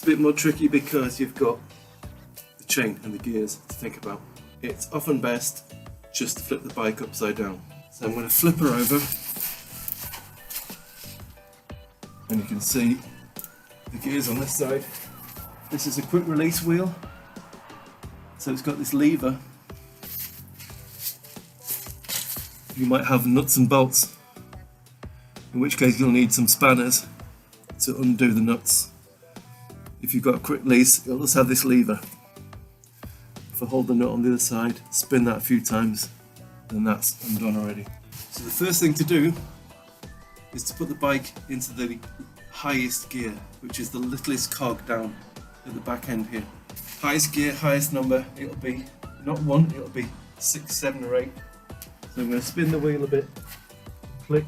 It's a bit more tricky because you've got the chain and the gears to think about. It's often best just to flip the bike upside down. So I'm going to flip her over, and you can see the gears on this side. This is a quick release wheel, so it's got this lever. You might have nuts and bolts, in which case you'll need some spanners to undo the nuts. If you've got a quick release, you'll just have this lever. If I hold the nut on the other side, spin that a few times, then that's undone already. So the first thing to do is to put the bike into the highest gear, which is the littlest cog down at the back end here. Highest gear, highest number, it'll be not 1, it'll be 6, 7 or 8. So I'm going to spin the wheel a bit, click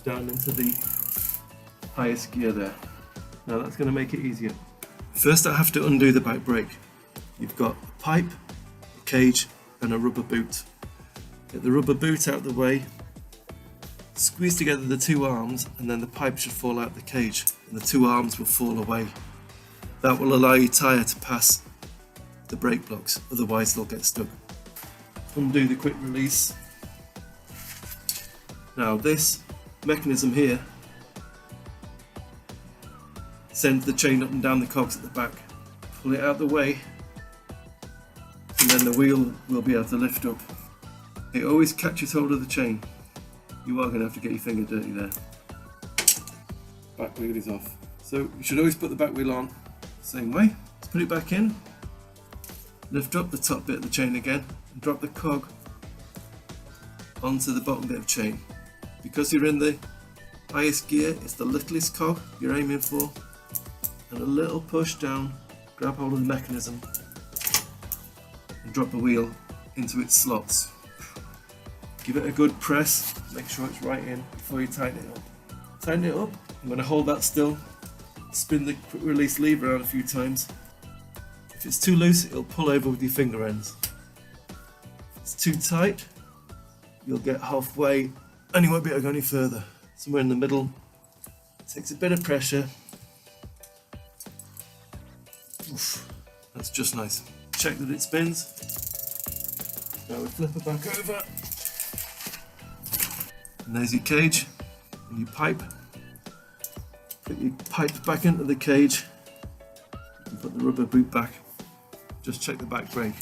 down into the highest gear there. Now that's going to make it easier. First I have to undo the back brake. You've got a pipe, a cage and a rubber boot. Get the rubber boot out of the way, squeeze together the two arms, and then the pipe should fall out the cage and the two arms will fall away. That will allow your tyre to pass the brake blocks, otherwise they'll get stuck. Undo the quick release. Now this mechanism here sends the chain up and down the cogs at the back. Pull it out the way and then the wheel will be able to lift up. It always catches hold of the chain. You are going to have to get your finger dirty there. Back wheel is off. So you should always put the back wheel on the same way. Let's put it back in. Lift up the top bit of the chain again and drop the cog onto the bottom bit of chain. Because you're in the highest gear, it's the littlest cog you're aiming for, and a little push down, grab hold of the mechanism and drop the wheel into its slots. Give it a good press, make sure it's right in before you tighten it up. Tighten it up, I'm going to hold that still, spin the quick release lever around a few times. If it's too loose, it'll pull over with your finger ends. If it's too tight, you'll get halfway and you won't be able to go any further. Somewhere in the middle, it takes a bit of pressure. Oof, that's just nice. Check that it spins. Now we flip it back over. And there's your cage and your pipe. Put your pipe back into the cage and put the rubber boot back. Just check the back brake.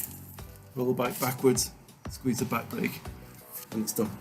Roll the bike backwards, squeeze the back brake, and it's done.